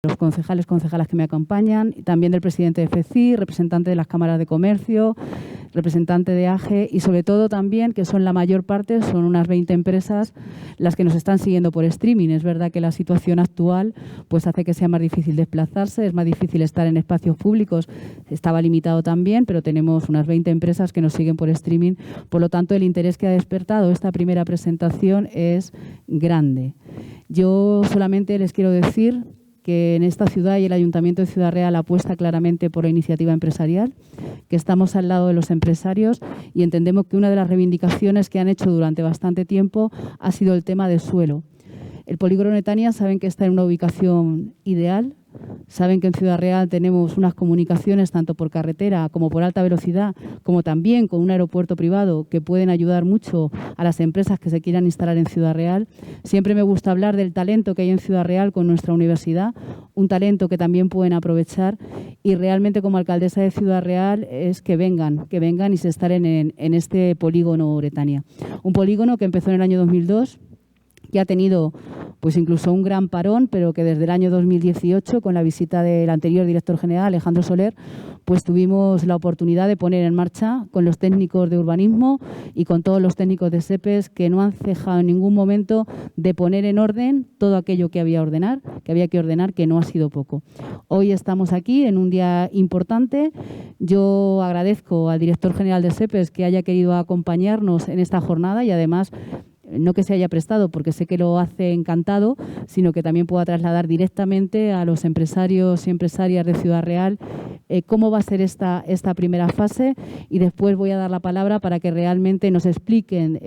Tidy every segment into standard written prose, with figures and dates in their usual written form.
los concejales, concejalas que me acompañan, y también del presidente de FECI, representante de las cámaras de comercio, representante de AGE y sobre todo también, que son la mayor parte, son unas 20 empresas las que nos están siguiendo por streaming. Es verdad que la situación actual pues hace que sea más difícil desplazarse, es más difícil estar en espacios públicos, estaba limitado también, pero tenemos unas 20 empresas que nos siguen por streaming. Por lo tanto, el interés que ha despertado esta primera presentación es grande. Yo solamente les quiero decir que en esta ciudad y el Ayuntamiento de Ciudad Real apuesta claramente por la iniciativa empresarial, que estamos al lado de los empresarios y entendemos que una de las reivindicaciones que han hecho durante bastante tiempo ha sido el tema del suelo. El polígono Netania saben que está en una ubicación ideal, saben que en Ciudad Real tenemos unas comunicaciones tanto por carretera como por alta velocidad, como también con un aeropuerto privado que pueden ayudar mucho a las empresas que se quieran instalar en Ciudad Real. Siempre me gusta hablar del talento que hay en Ciudad Real con nuestra universidad, un talento que también pueden aprovechar y realmente como alcaldesa de Ciudad Real es que vengan y se instalen en este polígono Netania. Un polígono que empezó en el año 2002, que ha tenido pues incluso un gran parón, pero que desde el año 2018, con la visita del anterior director general, Alejandro Soler, pues tuvimos la oportunidad de poner en marcha con los técnicos de urbanismo y con todos los técnicos de SEPES que no han cejado en ningún momento de poner en orden todo aquello que había que ordenar, que no ha sido poco. Hoy estamos aquí en un día importante. Yo agradezco al director general de SEPES que haya querido acompañarnos en esta jornada y además no que se haya prestado, porque sé que lo hace encantado, sino que también pueda trasladar directamente a los empresarios y empresarias de Ciudad Real cómo va a ser esta primera fase y después voy a dar la palabra para que realmente nos expliquen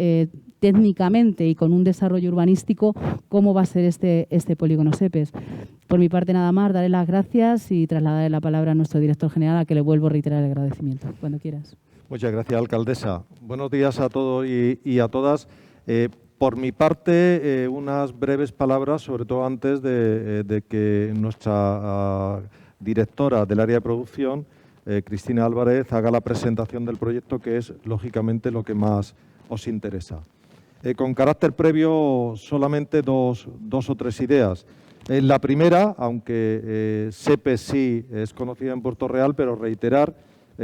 técnicamente y con un desarrollo urbanístico cómo va a ser este polígono SEPES. Por mi parte nada más, daré las gracias y trasladaré la palabra a nuestro director general, a que le vuelvo a reiterar el agradecimiento. Cuando quieras. Muchas gracias, alcaldesa. Buenos días a todos y a todas. Por mi parte, unas breves palabras, sobre todo antes de que nuestra directora del área de producción, Cristina Álvarez, haga la presentación del proyecto, que es, lógicamente, lo que más os interesa. Con carácter previo, solamente dos o tres ideas. La primera, aunque SEPES sí es conocida en Puerto Real, pero reiterar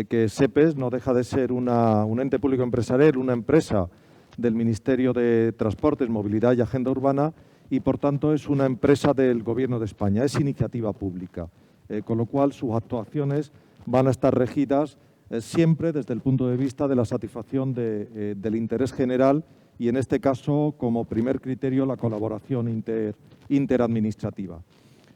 que SEPES no deja de ser un ente público empresarial, una empresa del Ministerio de Transportes, Movilidad y Agenda Urbana y, por tanto, es una empresa del Gobierno de España, es iniciativa pública, con lo cual sus actuaciones van a estar regidas siempre desde el punto de vista de la satisfacción del interés general y, en este caso, como primer criterio, la colaboración interadministrativa.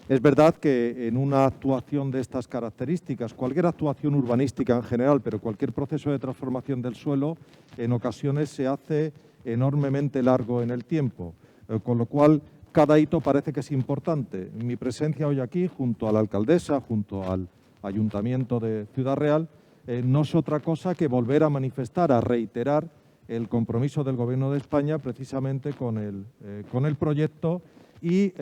Es verdad que en una actuación de estas características, cualquier actuación urbanística en general, pero cualquier proceso de transformación del suelo, en ocasiones se hace enormemente largo en el tiempo, con lo cual cada hito parece que es importante. Mi presencia hoy aquí, junto a la alcaldesa, junto al Ayuntamiento de Ciudad Real, no es otra cosa que volver a manifestar, a reiterar el compromiso del Gobierno de España precisamente con el proyecto y,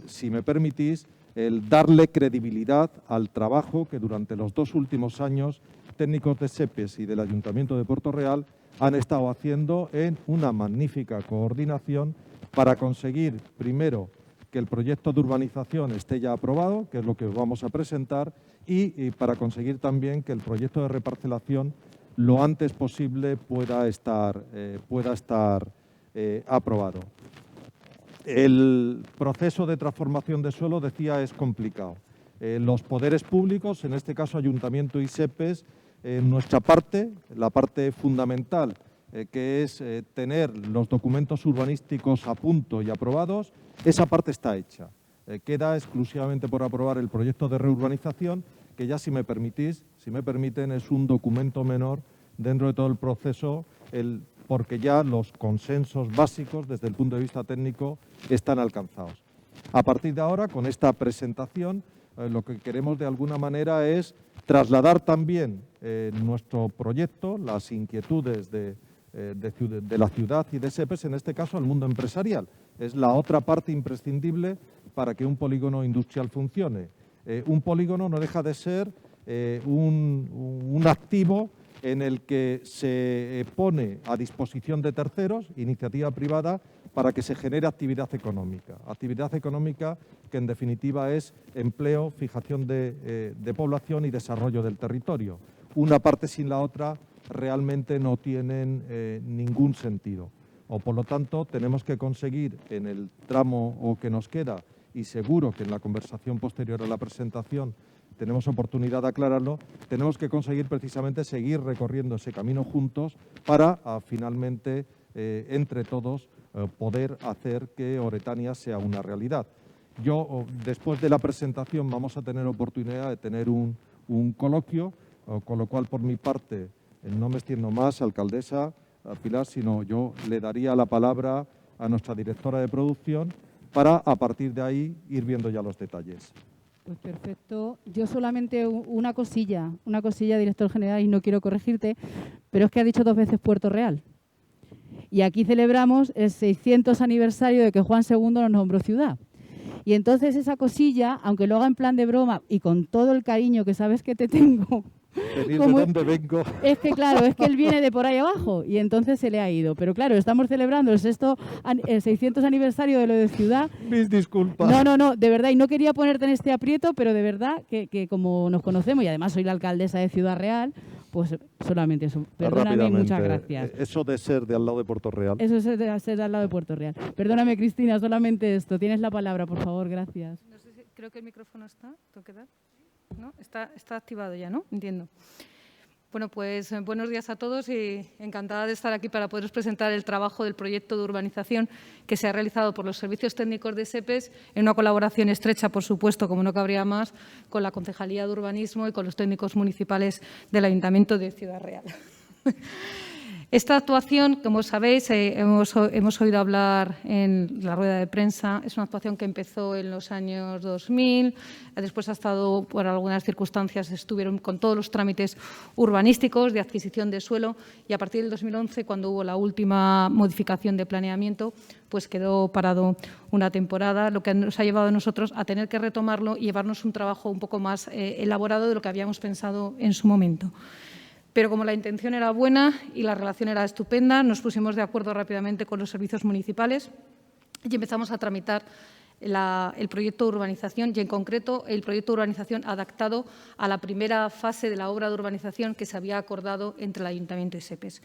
si me permitís, el darle credibilidad al trabajo que durante los 2 últimos años técnicos de SEPES y del Ayuntamiento de Puerto Real han estado haciendo en una magnífica coordinación para conseguir, primero, que el proyecto de urbanización esté ya aprobado, que es lo que os vamos a presentar, y para conseguir también que el proyecto de reparcelación lo antes posible pueda estar aprobado. El proceso de transformación de suelo, decía, es complicado. Los poderes públicos, en este caso Ayuntamiento y SEPES, nuestra parte, la parte fundamental, que es tener los documentos urbanísticos a punto y aprobados, esa parte está hecha. Queda exclusivamente por aprobar el proyecto de reurbanización, que ya, si me permiten, es un documento menor dentro de todo el proceso, porque ya los consensos básicos desde el punto de vista técnico están alcanzados. A partir de ahora, con esta presentación, lo que queremos de alguna manera es trasladar también nuestro proyecto, las inquietudes de la ciudad y de SEPES, en este caso al mundo empresarial. Es la otra parte imprescindible para que un polígono industrial funcione. Un polígono no deja de ser un activo en el que se pone a disposición de terceros, iniciativa privada, para que se genere actividad económica que en definitiva es empleo, fijación de población y desarrollo del territorio. Una parte sin la otra realmente no tienen ningún sentido. O por lo tanto tenemos que conseguir en el tramo que nos queda, y seguro que en la conversación posterior a la presentación tenemos oportunidad de aclararlo, tenemos que conseguir precisamente seguir recorriendo ese camino juntos para finalmente, entre todos, poder hacer que Oretania sea una realidad. Después de la presentación, vamos a tener oportunidad de tener un coloquio, con lo cual, por mi parte, no me extiendo más, alcaldesa Pilar, sino yo le daría la palabra a nuestra directora de producción para, a partir de ahí, ir viendo ya los detalles. Pues perfecto. Yo solamente una cosilla, director general, y no quiero corregirte, pero es que ha dicho 2 veces Puerto Real. Y aquí celebramos el 600 aniversario de que Juan II nos nombró ciudad. Y entonces esa cosilla, aunque lo haga en plan de broma y con todo el cariño que sabes que te tengo... Venir de dónde vengo. Es que claro, es que él viene de por ahí abajo y entonces se le ha ido. Pero claro, estamos celebrando el 600 aniversario de lo de ciudad. Mis disculpas. No, de verdad, y no quería ponerte en este aprieto, pero de verdad que como nos conocemos y además soy la alcaldesa de Ciudad Real, pues solamente eso. Perdóname, muchas gracias. Eso de ser de al lado de Puerto Real. Eso es de ser de al lado de Puerto Real. Perdóname, Cristina, solamente esto. Tienes la palabra, por favor, gracias. No sé si, creo que el micrófono está. ¿Tengo que dar? ¿No? Está activado ya, ¿no? Entiendo. Bueno, pues buenos días a todos y encantada de estar aquí para poderos presentar el trabajo del proyecto de urbanización que se ha realizado por los servicios técnicos de SEPES en una colaboración estrecha, por supuesto, como no cabría más, con la Concejalía de Urbanismo y con los técnicos municipales del Ayuntamiento de Ciudad Real. Esta actuación, como sabéis, hemos oído hablar en la rueda de prensa, es una actuación que empezó en los años 2000, después ha estado, por algunas circunstancias, estuvieron con todos los trámites urbanísticos de adquisición de suelo y a partir del 2011, cuando hubo la última modificación de planeamiento, pues quedó parado una temporada, lo que nos ha llevado a nosotros a tener que retomarlo y llevarnos un trabajo un poco más elaborado de lo que habíamos pensado en su momento. Pero como la intención era buena y la relación era estupenda, nos pusimos de acuerdo rápidamente con los servicios municipales y empezamos a tramitar el proyecto de urbanización y, en concreto, el proyecto de urbanización adaptado a la primera fase de la obra de urbanización que se había acordado entre el Ayuntamiento y SEPES.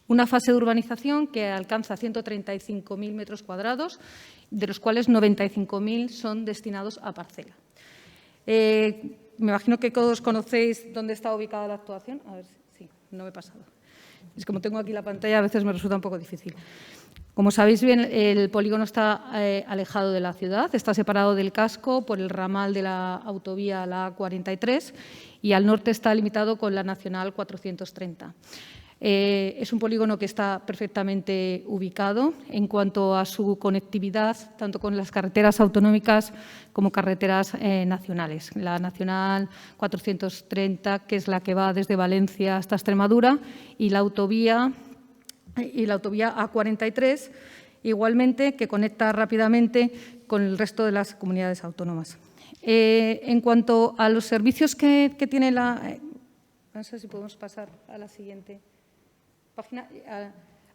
Una fase de urbanización que alcanza 135.000 metros cuadrados, de los cuales 95.000 son destinados a parcela. Me imagino que todos conocéis dónde está ubicada la actuación. A ver si... Sí, no me he pasado. Es como tengo aquí la pantalla, a veces me resulta un poco difícil. Como sabéis bien, el polígono está alejado de la ciudad, está separado del casco por el ramal de la autovía, la A43, y al norte está limitado con la Nacional 430. Es un polígono que está perfectamente ubicado en cuanto a su conectividad, tanto con las carreteras autonómicas como carreteras nacionales. La Nacional 430, que es la que va desde Valencia hasta Extremadura, y la autovía A43, igualmente, que conecta rápidamente con el resto de las comunidades autónomas. En cuanto a los servicios que tiene la... no sé si podemos pasar a la siguiente página.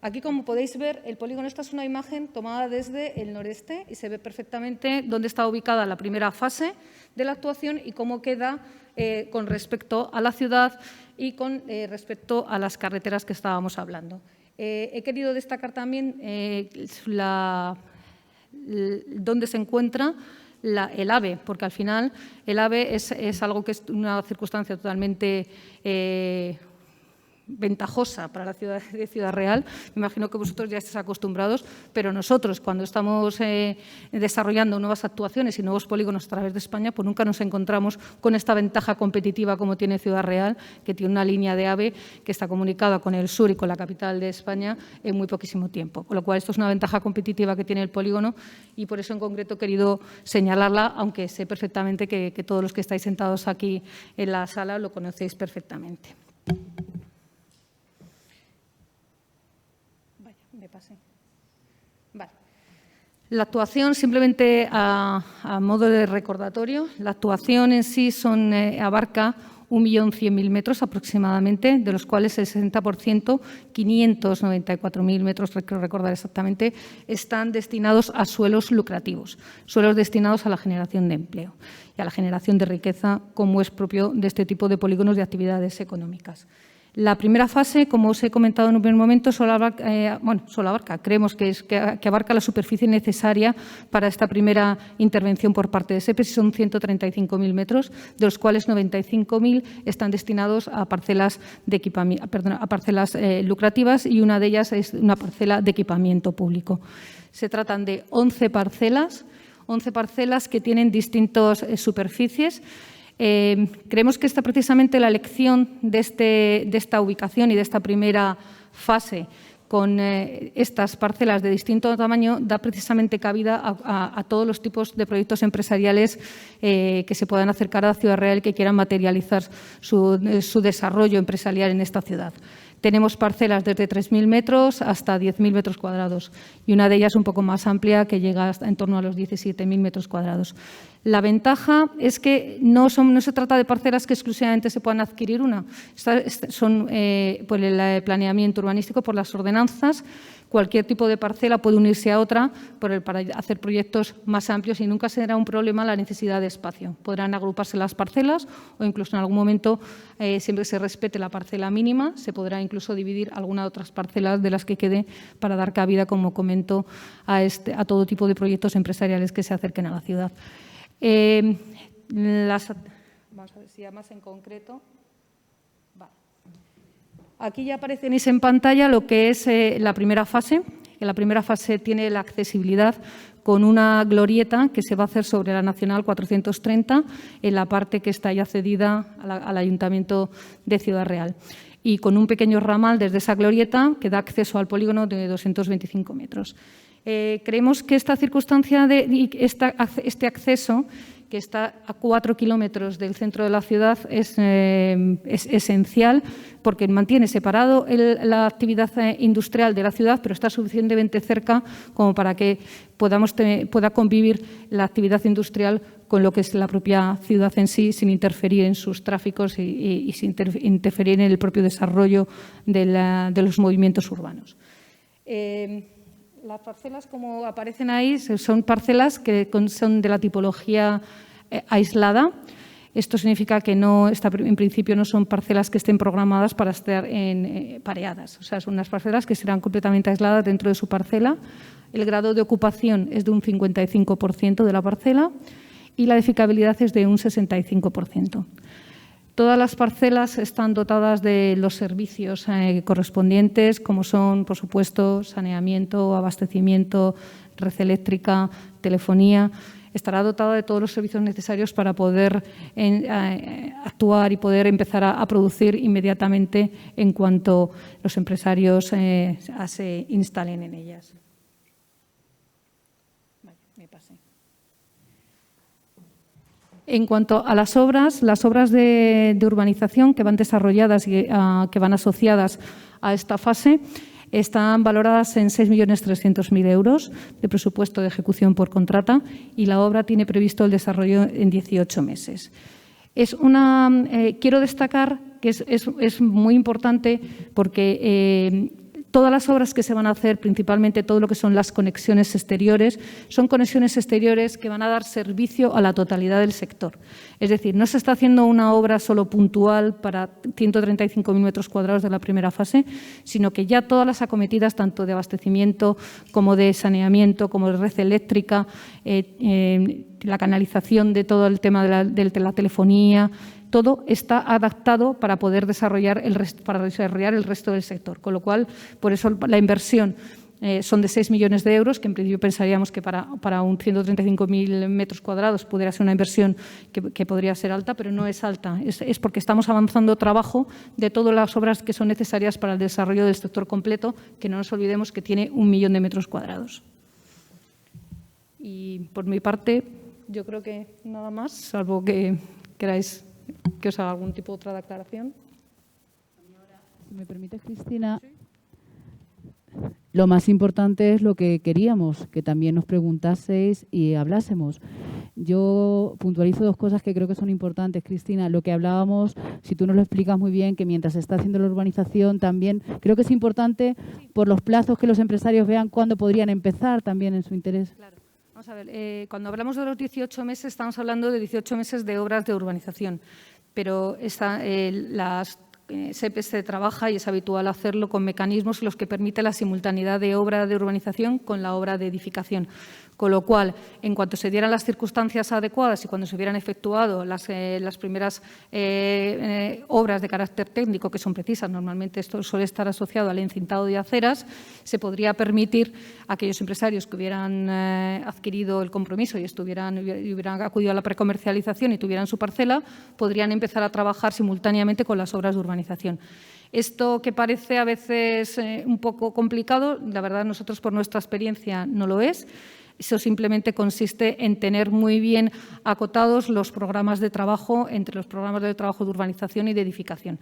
Aquí, como podéis ver, el polígono, esta es una imagen tomada desde el noreste y se ve perfectamente dónde está ubicada la primera fase de la actuación y cómo queda con respecto a la ciudad y con respecto a las carreteras que estábamos hablando. He querido destacar también dónde se encuentra el AVE, porque al final el AVE es algo que es una circunstancia totalmente ventajosa para la ciudad de Ciudad Real. Me imagino que vosotros ya estáis acostumbrados, pero nosotros, cuando estamos desarrollando nuevas actuaciones y nuevos polígonos a través de España, pues nunca nos encontramos con esta ventaja competitiva como tiene Ciudad Real, que tiene una línea de AVE que está comunicada con el sur y con la capital de España en muy poquísimo tiempo. Con lo cual, esto es una ventaja competitiva que tiene el polígono y por eso, en concreto, he querido señalarla, aunque sé perfectamente que todos los que estáis sentados aquí en la sala lo conocéis perfectamente. Vale. La actuación, simplemente a modo de recordatorio, la actuación en sí abarca 1.100.000 metros aproximadamente, de los cuales el 60%, 594.000 metros, creo recordar exactamente, están destinados a suelos lucrativos, suelos destinados a la generación de empleo y a la generación de riqueza, como es propio de este tipo de polígonos de actividades económicas. La primera fase, como os he comentado en un primer momento, creemos que abarca la superficie necesaria para esta primera intervención por parte de SEPES, y son 135.000 metros, de los cuales 95.000 están destinados a parcelas lucrativas, y una de ellas es una parcela de equipamiento público. Se tratan de 11 parcelas que tienen distintas superficies. Creemos que precisamente la elección de esta ubicación y de esta primera fase con estas parcelas de distinto tamaño da precisamente cabida a todos los tipos de proyectos empresariales que se puedan acercar a Ciudad Real, que quieran materializar su desarrollo empresarial en esta ciudad. Tenemos parcelas desde 3.000 metros hasta 10.000 metros cuadrados, y una de ellas un poco más amplia, que llega hasta en torno a los 17.000 metros cuadrados. La ventaja es que no se trata de parcelas que exclusivamente se puedan adquirir una. Son por el planeamiento urbanístico, por las ordenanzas. Cualquier tipo de parcela puede unirse a otra para hacer proyectos más amplios, y nunca será un problema la necesidad de espacio. Podrán agruparse las parcelas, o incluso en algún momento, siempre que se respete la parcela mínima, se podrá incluso dividir alguna de otras parcelas de las que quede, para dar cabida, como comento, a todo tipo de proyectos empresariales que se acerquen a la ciudad. Vamos a ver si ya más en concreto. Aquí ya apareceis en pantalla lo que es la primera fase. En la primera fase tiene la accesibilidad con una glorieta que se va a hacer sobre la Nacional 430, en la parte que está ya cedida al Ayuntamiento de Ciudad Real, y con un pequeño ramal desde esa glorieta que da acceso al polígono de 225 metros. Creemos que esta circunstancia este acceso, que está a 4 kilómetros del centro de la ciudad, es esencial, porque mantiene separado la actividad industrial de la ciudad, pero está suficientemente cerca como para que pueda convivir la actividad industrial con lo que es la propia ciudad en sí, sin interferir en sus tráficos y sin interferir en el propio desarrollo de los movimientos urbanos. Las parcelas, como aparecen ahí, son parcelas que son de la tipología aislada. Esto significa que en principio no son parcelas que estén programadas para estar pareadas. O sea, son unas parcelas que serán completamente aisladas dentro de su parcela. El grado de ocupación es de un 55% de la parcela, y la edificabilidad es de un 65%. Todas las parcelas están dotadas de los servicios correspondientes, como son, por supuesto, saneamiento, abastecimiento, red eléctrica, telefonía. Estará dotada de todos los servicios necesarios para poder actuar y poder empezar a producir inmediatamente en cuanto los empresarios se instalen en ellas. Vale, me pasé. En cuanto a las obras de urbanización que van desarrolladas y que van asociadas a esta fase, están valoradas en 6.300.000 euros de presupuesto de ejecución por contrata, y la obra tiene previsto el desarrollo en 18 meses. Quiero destacar que es muy importante, porque todas las obras que se van a hacer, principalmente todo lo que son las conexiones exteriores, son conexiones exteriores que van a dar servicio a la totalidad del sector. Es decir, no se está haciendo una obra solo puntual para 135.000 metros cuadrados de la primera fase, sino que ya todas las acometidas, tanto de abastecimiento como de saneamiento, como de red eléctrica, la canalización de todo el tema de la telefonía, todo está adaptado para poder desarrollar el resto del sector. Con lo cual, por eso la inversión son de 6 millones de euros, que en principio pensaríamos que para un 135.000 metros cuadrados pudiera ser una inversión que podría ser alta, pero no es alta. Es porque estamos avanzando trabajo de todas las obras que son necesarias para el desarrollo del sector completo, que no nos olvidemos que tiene 1 millón de metros cuadrados. Y por mi parte, yo creo que nada más, salvo que queráis que os haga algún tipo de otra declaración. Si me permite, Cristina, lo más importante es lo que queríamos, que también nos preguntaseis y hablásemos. Yo puntualizo dos cosas que creo que son importantes, Cristina. Lo que hablábamos, si tú nos lo explicas muy bien, que mientras se está haciendo la urbanización también, creo que es importante por los plazos que los empresarios vean cuándo podrían empezar también en su interés. Claro. Vamos a ver, cuando hablamos de los 18 meses, estamos hablando de 18 meses de obras de urbanización, pero las SEPE se trabaja y es habitual hacerlo con mecanismos en los que permite la simultaneidad de obra de urbanización con la obra de edificación. Con lo cual, en cuanto se dieran las circunstancias adecuadas y cuando se hubieran efectuado las primeras obras de carácter técnico que son precisas, normalmente esto suele estar asociado al encintado de aceras, se podría permitir a aquellos empresarios que hubieran adquirido el compromiso y hubieran acudido a la precomercialización y tuvieran su parcela, podrían empezar a trabajar simultáneamente con las obras de urbanización. Esto que parece a veces un poco complicado, la verdad nosotros por nuestra experiencia no lo es. Eso simplemente consiste en tener muy bien acotados los programas de trabajo entre los programas de trabajo de urbanización y de edificación.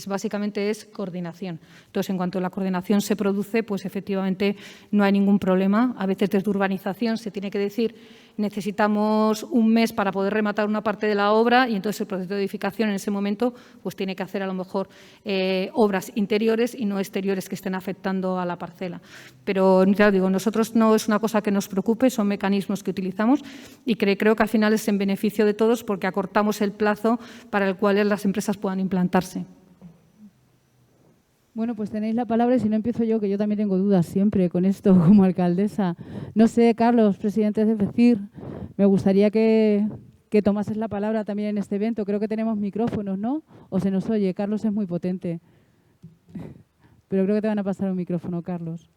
Básicamente es coordinación. Entonces, en cuanto la coordinación se produce, pues efectivamente no hay ningún problema. A veces desde urbanización se tiene que decir necesitamos un mes para poder rematar una parte de la obra y entonces el proceso de edificación en ese momento pues tiene que hacer a lo mejor obras interiores y no exteriores que estén afectando a la parcela. Pero ya digo, nosotros no es una cosa que nos preocupe, son mecanismos que utilizamos y creo que al final es en beneficio de todos porque acortamos el plazo para el cual las empresas puedan implantarse. Bueno, pues tenéis la palabra y si no empiezo yo, que yo también tengo dudas siempre con esto como alcaldesa. No sé, Carlos, presidente de FECIR, me gustaría que tomases la palabra también en este evento. Creo que tenemos micrófonos, ¿no? O se nos oye. Carlos es muy potente. Pero creo que te van a pasar un micrófono, Carlos.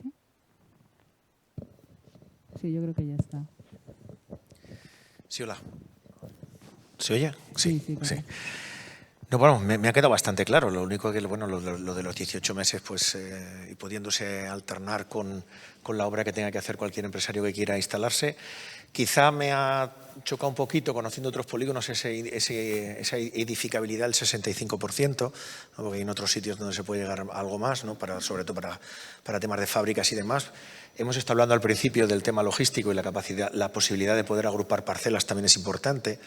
¿Sí? Sí, yo creo que ya está. Sí, hola. ¿Se oye? Sí. Claro. Sí. No, bueno, me ha quedado bastante claro. Lo único que, bueno, lo de los 18 meses, pues, y pudiéndose alternar con la obra que tenga que hacer cualquier empresario que quiera instalarse. Quizá me ha chocado un poquito, conociendo otros polígonos, esa edificabilidad del 65%, ¿no? Porque hay en otros sitios donde se puede llegar a algo más, ¿no? Sobre todo para temas de fábricas y demás. Hemos estado hablando al principio del tema logístico y la posibilidad de poder agrupar parcelas también es importante.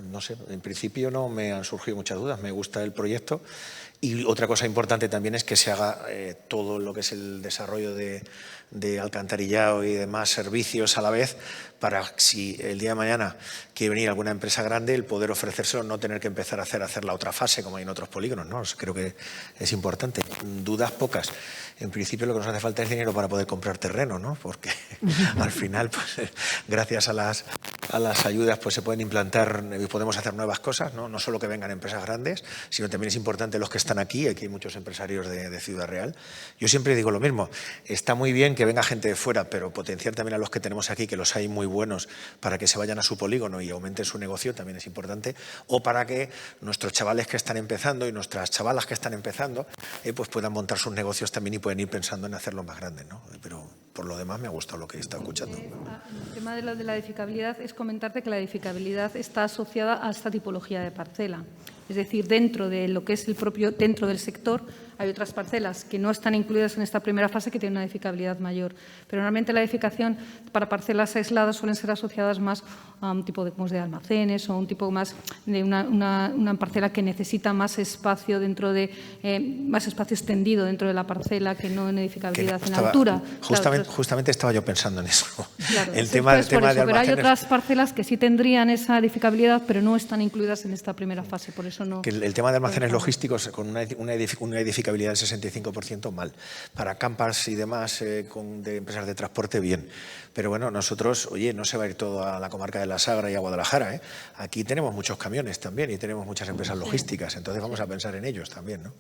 No sé, en principio no me han surgido muchas dudas, me gusta el proyecto. Y otra cosa importante también es que se haga todo lo que es el desarrollo de alcantarillado y demás servicios a la vez para, si el día de mañana quiere venir alguna empresa grande, el poder ofrecérselo, no tener que empezar a hacer la otra fase como hay en otros polígonos, ¿no? Creo que es importante. Dudas pocas. En principio lo que nos hace falta es dinero para poder comprar terreno, ¿no? Porque al final, pues, gracias a las ayudas, pues se pueden implantar y podemos hacer nuevas cosas, ¿no? No solo que vengan empresas grandes, sino también es importante los que están aquí hay muchos empresarios de Ciudad Real. Yo siempre digo lo mismo, está muy bien que venga gente de fuera, pero potenciar también a los que tenemos aquí, que los hay muy buenos, para que se vayan a su polígono y aumenten su negocio, también es importante, o para que nuestros chavales que están empezando y nuestras chavalas que están empezando, pues puedan montar sus negocios también y pueden ir pensando en hacerlo más grande, ¿no? Pero por lo demás me ha gustado lo que he estado escuchando. El tema de la edificabilidad es comentarte que la edificabilidad está asociada a esta tipología de parcela. Es decir, dentro de lo que es dentro del sector, hay otras parcelas que no están incluidas en esta primera fase que tienen una edificabilidad mayor. Pero normalmente la edificación para parcelas aisladas suelen ser asociadas más a un tipo de almacenes o un tipo más de una parcela que necesita más espacio más espacio extendido dentro de la parcela que no en edificabilidad en altura. Justamente estaba yo pensando en eso. Claro, el tema de almacenes. Pero hay otras parcelas que sí tendrían esa edificabilidad, pero no están incluidas en esta primera fase. Por eso no. Que el tema de almacenes logísticos con una edificabilidad del 65% mal. Para campas y demás de empresas de transporte, bien. Pero bueno, nosotros, oye, no se va a ir todo a la comarca de la Sagra y a Guadalajara, ¿eh? Aquí tenemos muchos camiones también y tenemos muchas empresas logísticas, entonces vamos a pensar en ellos también, ¿no?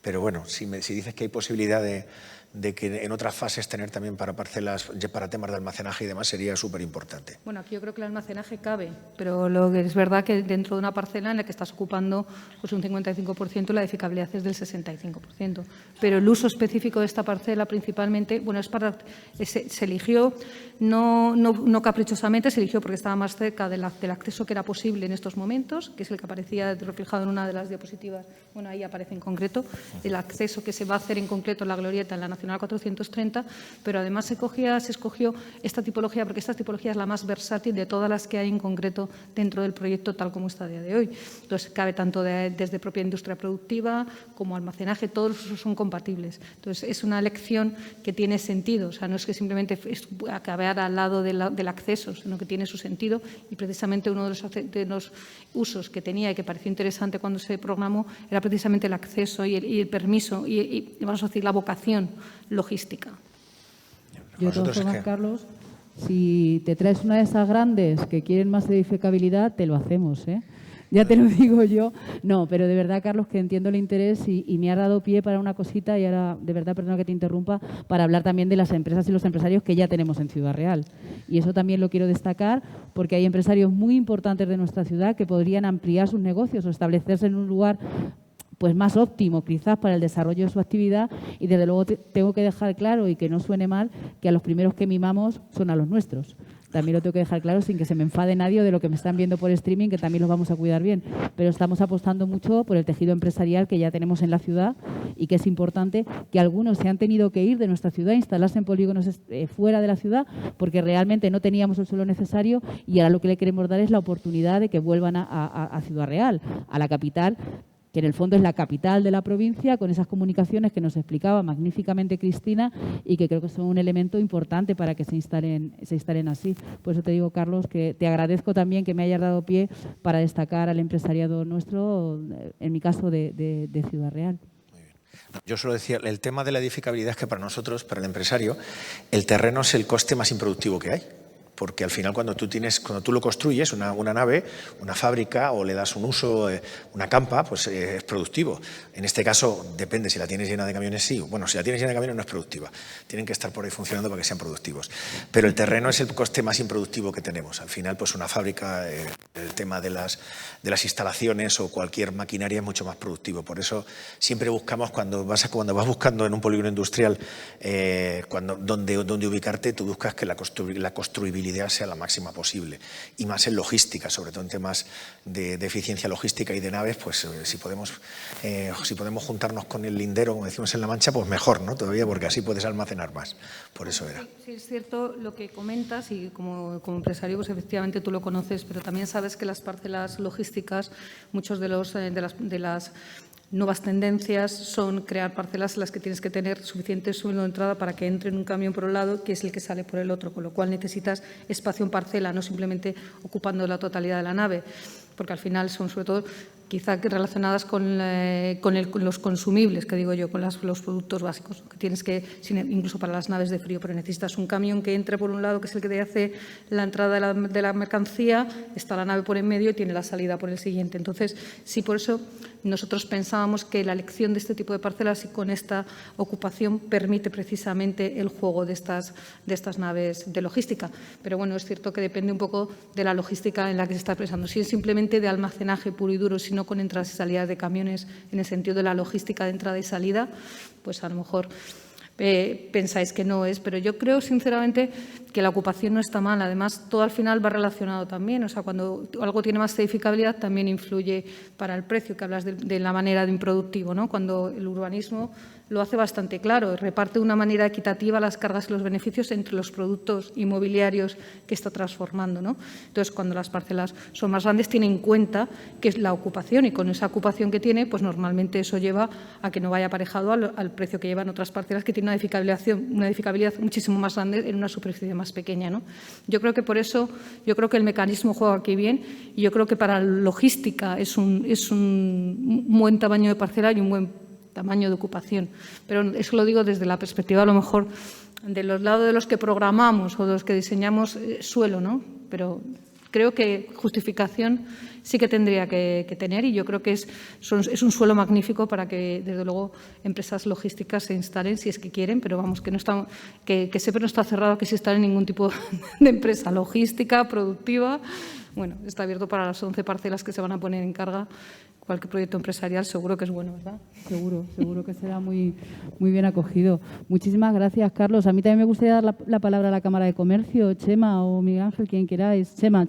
Pero bueno, si dices que hay posibilidad de que en otras fases tener también para parcelas, para temas de almacenaje y demás, sería súper importante. Bueno, aquí yo creo que el almacenaje cabe, pero lo que es verdad que dentro de una parcela en la que estás ocupando pues un 55%, la edificabilidad es del 65%. Pero el uso específico de esta parcela principalmente, bueno, se eligió no caprichosamente, se eligió porque estaba más cerca del acceso que era posible en estos momentos, que es el que aparecía reflejado en una de las diapositivas, bueno, ahí aparece en concreto, el acceso que se va a hacer en concreto en la glorieta en la Nacional 430, pero además se escogió esta tipología porque esta tipología es la más versátil de todas las que hay en concreto dentro del proyecto tal como está a día de hoy. Entonces, cabe tanto desde propia industria productiva como almacenaje, todos son compatibles. Entonces, es una elección que tiene sentido, o sea, no es que simplemente acabar al lado del acceso, sino que tiene su sentido y precisamente uno de los usos que tenía y que pareció interesante cuando se programó era precisamente el acceso y el permiso y vamos a decir, la vocación logística. Yo, de todas formas, Carlos, si te traes una de esas grandes que quieren más edificabilidad, te lo hacemos, ¿eh? Ya te lo digo yo. No, pero de verdad, Carlos, que entiendo el interés y me ha dado pie para una cosita y ahora, de verdad, perdona que te interrumpa, para hablar también de las empresas y los empresarios que ya tenemos en Ciudad Real. Y eso también lo quiero destacar porque hay empresarios muy importantes de nuestra ciudad que podrían ampliar sus negocios o establecerse en un lugar pues más óptimo quizás para el desarrollo de su actividad y desde luego tengo que dejar claro y que no suene mal que a los primeros que mimamos son a los nuestros. También lo tengo que dejar claro sin que se me enfade nadie de lo que me están viendo por streaming, que también los vamos a cuidar bien. Pero estamos apostando mucho por el tejido empresarial que ya tenemos en la ciudad y que es importante que algunos se han tenido que ir de nuestra ciudad, instalarse en polígonos fuera de la ciudad, porque realmente no teníamos el suelo necesario y ahora lo que le queremos dar es la oportunidad de que vuelvan a Ciudad Real, a la capital, que en el fondo es la capital de la provincia, con esas comunicaciones que nos explicaba magníficamente Cristina y que creo que son un elemento importante para que se instalen así. Por eso te digo, Carlos, que te agradezco también que me hayas dado pie para destacar al empresariado nuestro, en mi caso de Ciudad Real. Yo solo decía, el tema de la edificabilidad es que para nosotros, para el empresario, el terreno es el coste más improductivo que hay. Porque al final cuando tú lo construyes, una nave, una fábrica o le das un uso, una campa, pues es productivo. En este caso depende, si la tienes llena de camiones sí, bueno, si la tienes llena de camiones no es productiva. Tienen que estar por ahí funcionando para que sean productivos. Pero el terreno es el coste más improductivo que tenemos. Al final pues una fábrica, el tema de las instalaciones o cualquier maquinaria es mucho más productivo. Por eso siempre buscamos cuando vas buscando en un polígono industrial donde ubicarte, tú buscas que la construibilidad sea la máxima posible y más en logística, sobre todo en temas de eficiencia logística y de naves, pues si podemos juntarnos con el lindero, como decimos en La Mancha, pues mejor, ¿no? Todavía, porque así puedes almacenar más. Por eso era. Sí, es cierto lo que comentas y como empresario, pues efectivamente tú lo conoces, pero también sabes que las parcelas logísticas, muchos de las nuevas tendencias son crear parcelas en las que tienes que tener suficiente suelo de entrada para que entre en un camión por un lado, que es el que sale por el otro, con lo cual necesitas espacio en parcela, no simplemente ocupando la totalidad de la nave, porque al final son sobre todo quizá relacionadas con los consumibles, que digo yo, con los productos básicos, que tienes que, incluso para las naves de frío, pero necesitas un camión que entre por un lado, que es el que te hace la entrada de la mercancía, está la nave por en medio y tiene la salida por el siguiente. Entonces, sí, por eso nosotros pensábamos que la elección de este tipo de parcelas y con esta ocupación permite precisamente el juego de estas naves de logística. Pero bueno, es cierto que depende un poco de la logística en la que se está pensando. Si es simplemente de almacenaje puro y duro, sino con entradas y salidas de camiones en el sentido de la logística de entrada y salida, pues a lo mejor pensáis que no es, pero yo creo sinceramente que la ocupación no está mal. Además, todo al final va relacionado también. O sea, cuando algo tiene más edificabilidad también influye para el precio, que hablas de la manera de improductivo, ¿no? Cuando el urbanismo lo hace bastante claro, reparte de una manera equitativa las cargas y los beneficios entre los productos inmobiliarios que está transformando, ¿no? Entonces, cuando las parcelas son más grandes, tiene en cuenta que es la ocupación y con esa ocupación que tiene, pues normalmente eso lleva a que no vaya aparejado al precio que llevan otras parcelas que tienen una edificabilidad muchísimo más grande en una superficie más pequeña, ¿no? Yo creo que por eso, yo creo que el mecanismo juega aquí bien y yo creo que para logística es un buen tamaño de parcela y un buen tamaño de ocupación. Pero eso lo digo desde la perspectiva, a lo mejor, de los lados de los que programamos o de los que diseñamos suelo, ¿no? Pero creo que justificación sí que tendría que tener y yo creo que es un suelo magnífico para que, desde luego, empresas logísticas se instalen si es que quieren, pero vamos, que SEPE no está cerrado que se instale ningún tipo de empresa logística, productiva. Bueno, está abierto para las 11 parcelas que se van a poner en carga. Cualquier proyecto empresarial seguro que es bueno, ¿verdad? Seguro que será muy bien acogido. Muchísimas gracias, Carlos. A mí también me gustaría dar la palabra a la Cámara de Comercio, Chema o Miguel Ángel, quien queráis. Chema.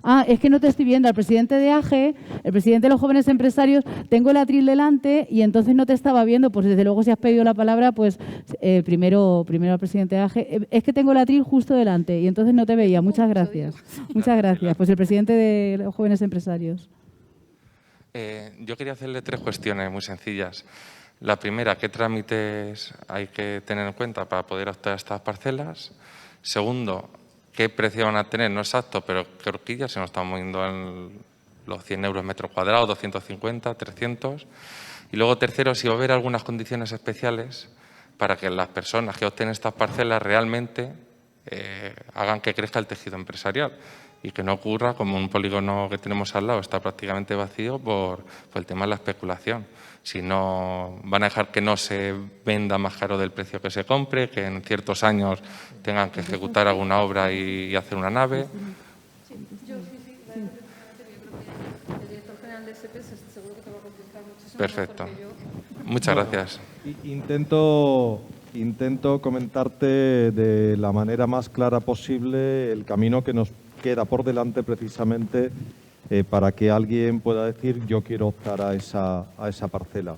Ah, es que no te estoy viendo. Al presidente de AGE, el presidente de los jóvenes empresarios, tengo el atril delante y entonces no te estaba viendo. Pues desde luego si has pedido la palabra, pues primero al presidente de AGE. Es que tengo el atril justo delante y entonces no te veía. Muchas gracias. Muchas gracias. Pues el presidente de los jóvenes empresarios. Yo quería hacerle 3 cuestiones muy sencillas. La primera, ¿qué trámites hay que tener en cuenta para poder optar a estas parcelas? Segundo, ¿qué precio van a tener? No exacto, pero ¿qué horquillas? Si nos estamos moviendo en los 100 euros metro cuadrado, 250, 300. Y luego, tercero, si va a haber algunas condiciones especiales para que las personas que obtienen estas parcelas realmente hagan que crezca el tejido empresarial y que no ocurra como un polígono que tenemos al lado está prácticamente vacío por el tema de la especulación. Si no, van a dejar que no se venda más caro del precio que se compre, que en ciertos años tengan que ejecutar alguna obra y hacer una nave. Yo sí, el director general de SEPES seguro que te va a contestar muchísimo. Perfecto. Muchas gracias. Intento comentarte de la manera más clara posible el camino que nos queda por delante precisamente para que alguien pueda decir yo quiero optar a esa parcela.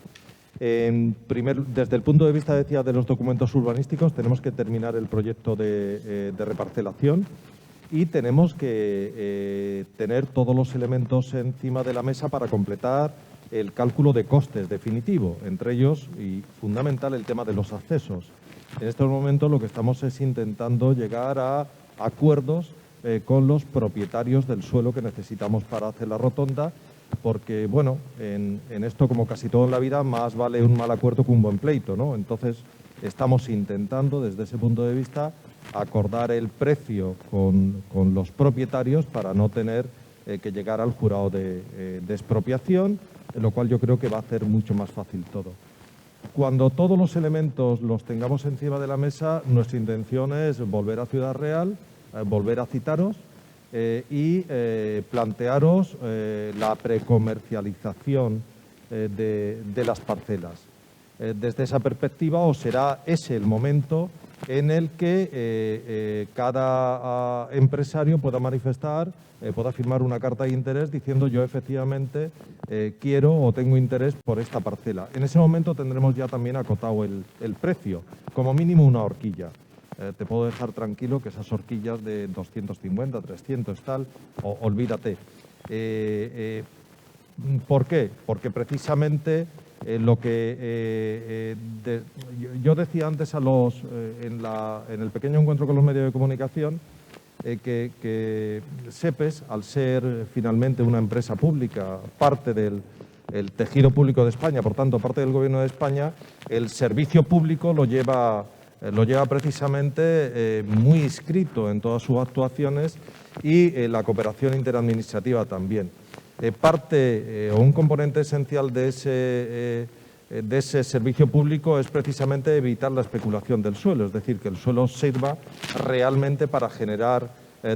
Desde el punto de vista, decía, de los documentos urbanísticos, tenemos que terminar el proyecto de reparcelación y tenemos que tener todos los elementos encima de la mesa para completar el cálculo de costes definitivo, entre ellos y fundamental el tema de los accesos. En estos momentos lo que estamos es intentando llegar a acuerdos con los propietarios del suelo que necesitamos para hacer la rotonda, porque, bueno, en esto, como casi todo en la vida, más vale un mal acuerdo que un buen pleito, ¿no? Entonces, estamos intentando, desde ese punto de vista, acordar el precio con los propietarios para no tener que llegar al jurado de expropiación, lo cual yo creo que va a hacer mucho más fácil todo. Cuando todos los elementos los tengamos encima de la mesa, nuestra intención es volver a Ciudad Real, volver a citaros y plantearos la precomercialización de las parcelas. Desde esa perspectiva, os será ese el momento en el que cada empresario pueda manifestar, pueda firmar una carta de interés diciendo yo efectivamente quiero o tengo interés por esta parcela. En ese momento tendremos ya también acotado el precio, como mínimo una horquilla. Te puedo dejar tranquilo que esas horquillas de 250, 300, tal, olvídate. ¿Por qué? Porque precisamente lo que yo decía antes en el pequeño encuentro con los medios de comunicación, que SEPES, al ser finalmente una empresa pública, parte del tejido público de España, por tanto parte del Gobierno de España, el servicio público lo lleva precisamente muy inscrito en todas sus actuaciones y la cooperación interadministrativa también. Parte o un componente esencial de ese servicio público es precisamente evitar la especulación del suelo, es decir, que el suelo sirva realmente para generar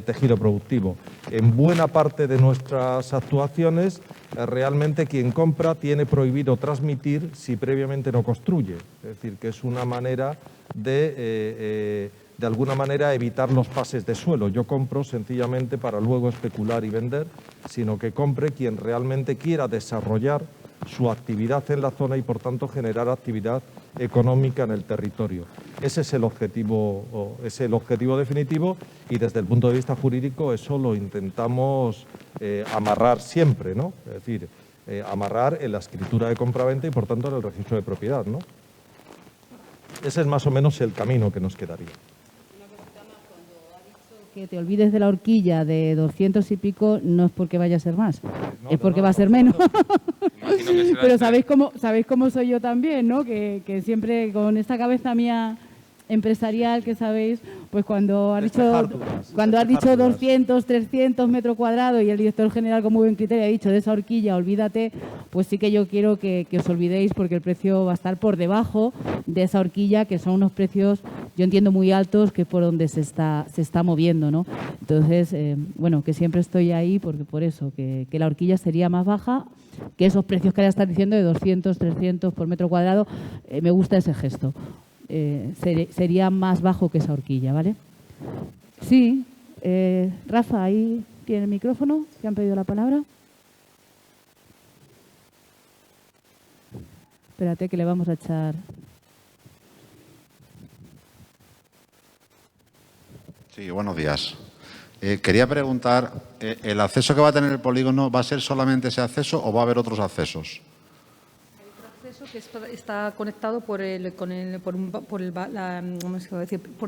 tejido productivo. En buena parte de nuestras actuaciones, realmente quien compra tiene prohibido transmitir si previamente no construye, es decir, que es una manera de alguna manera evitar los pases de suelo. Yo compro sencillamente para luego especular y vender, sino que compre quien realmente quiera desarrollar su actividad en la zona y, por tanto, generar actividad económica en el territorio. Ese es el objetivo, definitivo y, desde el punto de vista jurídico, eso lo intentamos amarrar siempre, ¿no? Es decir, amarrar en la escritura de compraventa y, por tanto, en el registro de propiedad, ¿no? Ese es más o menos el camino que nos quedaría. Que te olvides de la horquilla de 200 y pico no es porque vaya a ser más, es porque va a ser menos. Pero sabéis cómo soy yo también, ¿no? Que siempre con esta cabeza mía empresarial que sabéis, pues cuando has dicho 200, 300 metros cuadrados y el director general con muy buen criterio ha dicho de esa horquilla, olvídate, pues sí que yo quiero que os olvidéis porque el precio va a estar por debajo de esa horquilla, que son unos precios, yo entiendo, muy altos, que es por donde se está moviendo, ¿no? Entonces, bueno, que siempre estoy ahí porque por eso, que la horquilla sería más baja que esos precios que ahora están diciendo de 200, 300 por metro cuadrado. Me gusta ese gesto. Sería más bajo que esa horquilla, ¿vale? Sí, Rafa, ahí tiene el micrófono, que han pedido la palabra. Espérate que le vamos a echar. Sí, buenos días. Quería preguntar, ¿el acceso que va a tener el polígono va a ser solamente ese acceso o va a haber otros accesos? Hay otro acceso que está conectado por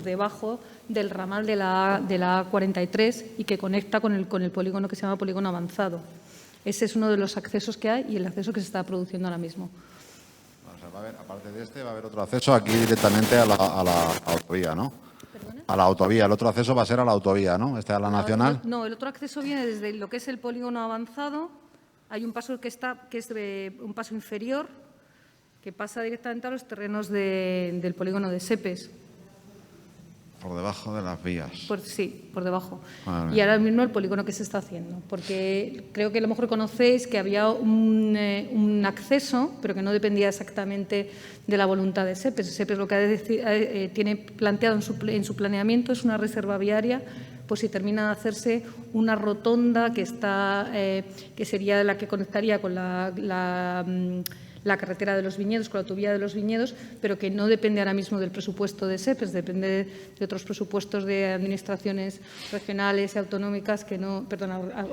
debajo del ramal de la A43 y que conecta con el polígono que se llama polígono avanzado. Ese es uno de los accesos que hay y el acceso que se está produciendo ahora mismo. O sea, aparte de este, va a haber otro acceso aquí directamente a la autovía, ¿no? ¿Perdona? A la autovía. El otro acceso va a ser a la autovía, ¿no? Este a la nacional. No, el otro acceso viene desde lo que es el polígono avanzado. Hay un paso que es un paso inferior que pasa directamente a los terrenos del polígono de Sepes. Por debajo de las vías. Sí, por debajo. Vale. Y ahora mismo el polígono que se está haciendo, porque creo que a lo mejor conocéis que había un acceso, pero que no dependía exactamente de la voluntad de Sepes. Sepes lo que tiene planteado en su planeamiento es una reserva viaria, pues si termina de hacerse una rotonda que sería la que conectaría con la carretera de los viñedos, con la autovía de los viñedos, pero que no depende ahora mismo del presupuesto de SEPES, depende de otros presupuestos de administraciones regionales y autonómicas,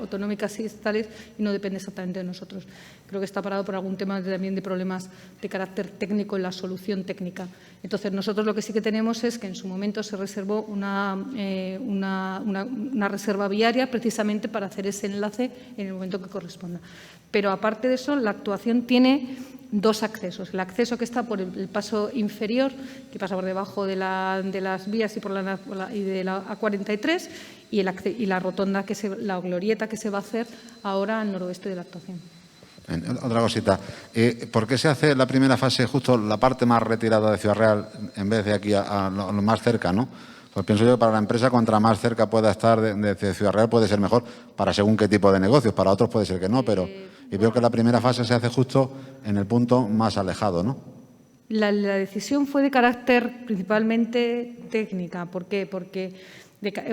autonómicas y estatales, y no depende exactamente de nosotros. Creo que está parado por algún tema también de problemas de carácter técnico en la solución técnica. Entonces, nosotros lo que sí que tenemos es que en su momento se reservó una reserva viaria precisamente para hacer ese enlace en el momento que corresponda. Pero aparte de eso, la actuación tiene dos accesos. El acceso que está por el paso inferior, que pasa por debajo de las vías y de la A43, y la rotonda, la glorieta que se va a hacer ahora al noroeste de la actuación. Otra cosita. ¿Por qué se hace la primera fase justo la parte más retirada de Ciudad Real en vez de aquí a lo más cerca, no? Pues pienso yo que para la empresa, contra más cerca pueda estar de Ciudad Real, puede ser mejor para según qué tipo de negocios. Para otros puede ser que no, pero veo que la primera fase se hace justo en el punto más alejado, ¿no? La decisión fue de carácter principalmente técnica. ¿Por qué? Porque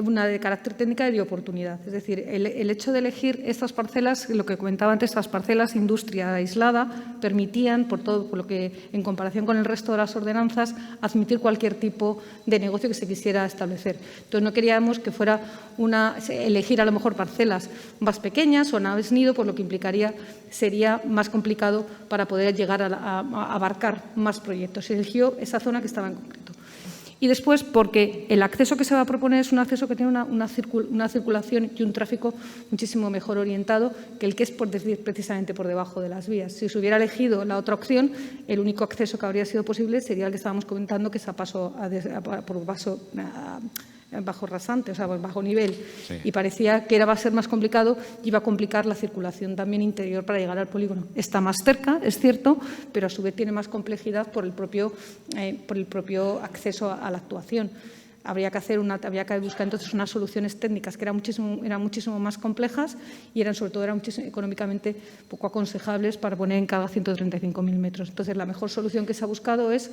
una de carácter técnica y de oportunidad. Es decir, el hecho de elegir estas parcelas, lo que comentaba antes, estas parcelas industria aislada, permitían, por lo que en comparación con el resto de las ordenanzas, admitir cualquier tipo de negocio que se quisiera establecer. Entonces, no queríamos que fuera elegir a lo mejor parcelas más pequeñas o naves nido, por lo que sería más complicado para poder llegar a abarcar más proyectos. Se eligió esa zona que estaba en concreto. Y después, porque el acceso que se va a proponer es un acceso que tiene una circulación y un tráfico muchísimo mejor orientado que el que es precisamente por debajo de las vías. Si se hubiera elegido la otra opción, el único acceso que habría sido posible sería el que estábamos comentando, que es bajo rasante, o sea, bajo nivel. Sí. Y parecía que va a ser más complicado y iba a complicar la circulación también interior para llegar al polígono. Está más cerca, es cierto, pero a su vez tiene más complejidad por el propio acceso a la actuación. Habría que buscar entonces unas soluciones técnicas que eran muchísimo más complejas y sobre todo eran económicamente poco aconsejables para poner en cada 135.000 metros. Entonces, la mejor solución que se ha buscado es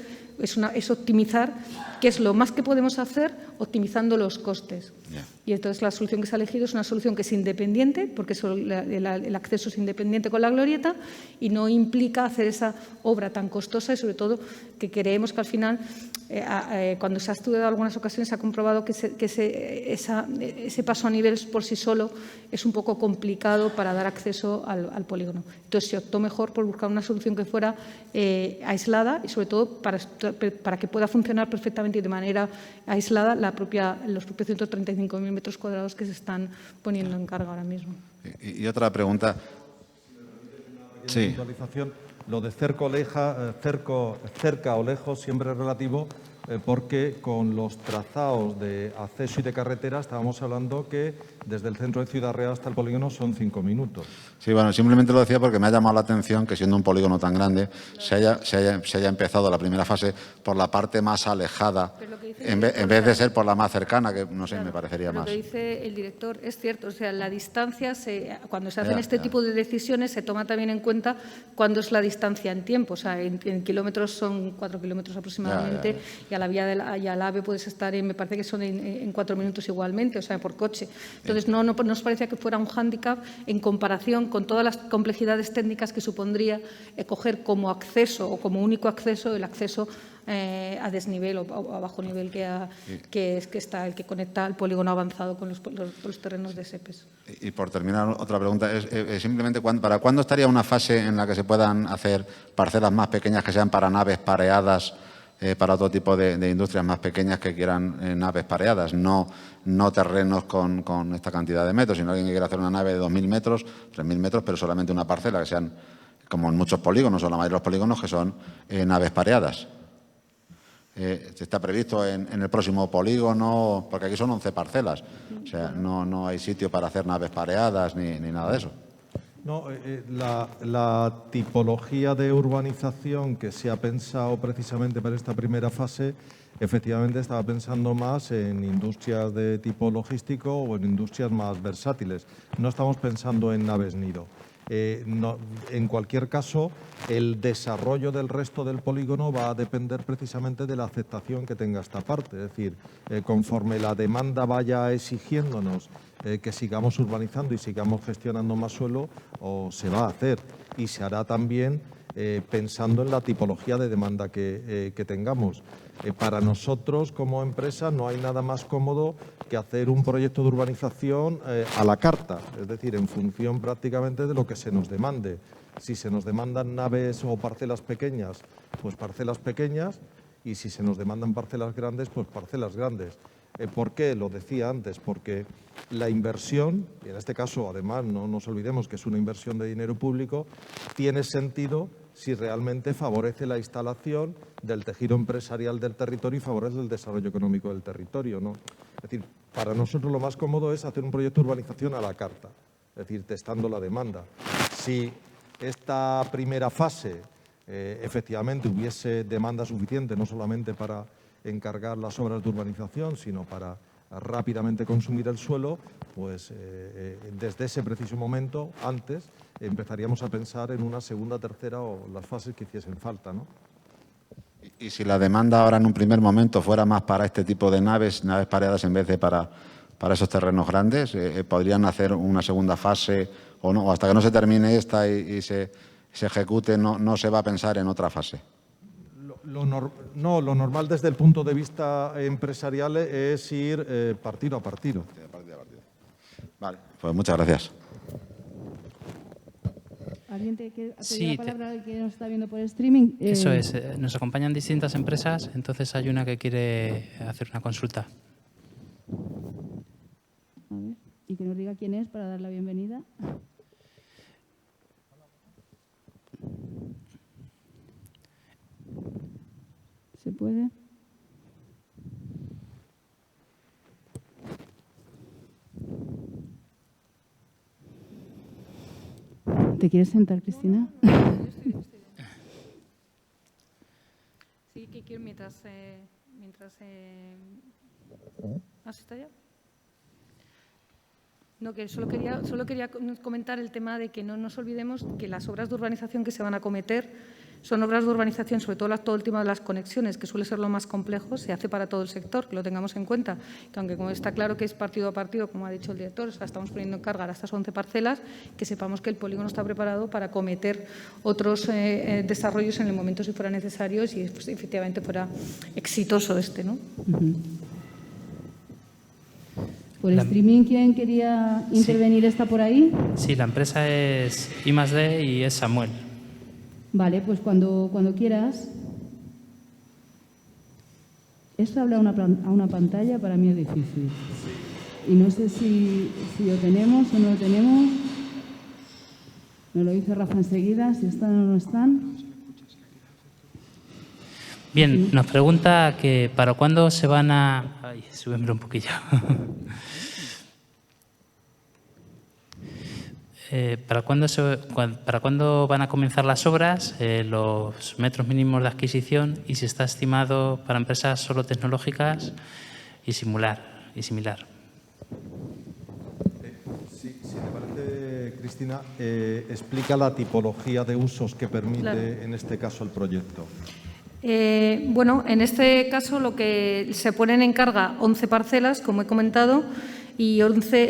optimizar, que es lo más que podemos hacer, optimizando los costes. Yeah. Y entonces la solución que se ha elegido es una solución que es independiente, porque el acceso es independiente con la glorieta y no implica hacer esa obra tan costosa y, sobre todo, que creemos que al final, cuando se ha estudiado en algunas ocasiones, se ha comprobado que ese paso a nivel por sí solo es un poco complicado para dar acceso al polígono. Entonces, se optó mejor por buscar una solución que fuera aislada y, sobre todo, para que pueda funcionar perfectamente y de manera aislada los propios 135.000 metros cuadrados que se están poniendo en carga ahora mismo. Y otra pregunta. Sí. Lo de cerca o lejos siempre es relativo, porque con los trazados de acceso y de carretera estábamos hablando que desde el centro de Ciudad Real hasta el polígono son 5 minutos. Sí, bueno, simplemente lo decía porque me ha llamado la atención que, siendo un polígono tan grande, se haya empezado la primera fase por la parte más alejada, en vez de ser por la más cercana, que no sé, claro, me parecería más. Lo que dice el director es cierto, o sea, la distancia, cuando se hacen este tipo de decisiones, se toma también en cuenta cuándo es la distancia en tiempo, o sea, en kilómetros son 4 kilómetros aproximadamente, y y a la vía y al AVE puedes estar, me parece que son en 4 minutos igualmente, o sea, por coche. Entonces, no nos parecía que fuera un hándicap en comparación con todas las complejidades técnicas que supondría coger como acceso o como único acceso el acceso a desnivel o a bajo nivel que está el que conecta el polígono avanzado con los terrenos de SEPES. Y por terminar, otra pregunta es simplemente ¿para cuándo estaría una fase en la que se puedan hacer parcelas más pequeñas que sean para naves pareadas, para otro tipo de industrias más pequeñas que quieran naves pareadas, no terrenos con esta cantidad de metros, sino alguien que quiera hacer una nave de 2.000 metros, 3.000 metros, pero solamente una parcela, que sean como en muchos polígonos o la mayoría de los polígonos que son naves pareadas? Está previsto en el próximo polígono, porque aquí son 11 parcelas, o sea, no hay sitio para hacer naves pareadas ni nada de eso. No, la tipología de urbanización que se ha pensado precisamente para esta primera fase, efectivamente estaba pensando más en industrias de tipo logístico o en industrias más versátiles. No estamos pensando en naves nido. En cualquier caso, el desarrollo del resto del polígono va a depender precisamente de la aceptación que tenga esta parte. Es decir, conforme la demanda vaya exigiéndonos que sigamos urbanizando y sigamos gestionando más suelo, se va a hacer. Y se hará también pensando en la tipología de demanda que tengamos. Para nosotros, como empresa, no hay nada más cómodo que hacer un proyecto de urbanización a la carta, es decir, en función prácticamente de lo que se nos demande. Si se nos demandan naves o parcelas pequeñas, pues parcelas pequeñas, y si se nos demandan parcelas grandes, pues parcelas grandes. ¿Por qué? Lo decía antes, porque la inversión, y en este caso, además, no nos olvidemos que es una inversión de dinero público, tiene sentido si realmente favorece la instalación del tejido empresarial del territorio y favorece el desarrollo económico del territorio, ¿no? Es decir, para nosotros lo más cómodo es hacer un proyecto de urbanización a la carta, es decir, testando la demanda. Si esta primera fase efectivamente hubiese demanda suficiente, no solamente para encargar las obras de urbanización, sino para rápidamente consumir el suelo, pues desde ese preciso momento, antes, empezaríamos a pensar en una segunda, tercera o las fases que hiciesen falta, ¿no? Y si la demanda ahora en un primer momento fuera más para este tipo de naves pareadas en vez de para esos terrenos grandes, ¿podrían hacer una segunda fase o no? O hasta que no se termine esta y se ejecute, no se va a pensar en otra fase. Lo normal desde el punto de vista empresarial es ir partido a partido. Vale, pues muchas gracias. ¿Alguien te quiere Sí, la palabra que nos está viendo por streaming? Eso es, nos acompañan distintas empresas, entonces hay una que quiere hacer una consulta. A ver, y que nos diga quién es para dar la bienvenida. ¿Se puede? ¿Te quieres sentar, Cristina? Sí, que quiero mientras ¿has estado ya? No, que solo quería comentar el tema de que no nos olvidemos que las obras de urbanización que se van a acometer son obras de urbanización, sobre todo el tema de las conexiones, que suele ser lo más complejo, se hace para todo el sector, que lo tengamos en cuenta. Que aunque como está claro que es partido a partido, como ha dicho el director, o sea, estamos poniendo en carga a estas 11 parcelas, que sepamos que el polígono está preparado para acometer otros desarrollos en el momento si fuera necesario y pues, efectivamente fuera exitoso este, ¿no? ¿Por streaming quién quería intervenir? ¿Está por ahí? Sí, la empresa es I+D y es Samuel. Vale, pues cuando quieras. Esto habla a una pantalla para mí es difícil. Y no sé si lo tenemos o no lo tenemos. Me lo dice Rafa enseguida, si están o no están. Bien, nos pregunta que para cuándo se van a... Ay, súbemelo un poquillo. ¿Para cuándo van a comenzar las obras, los metros mínimos de adquisición y si está estimado para empresas solo tecnológicas y similar? Si te parece, Cristina, explica la tipología de usos que permite, claro, en este caso el proyecto. Bueno, en este caso lo que se ponen en carga 11 parcelas, como he comentado, y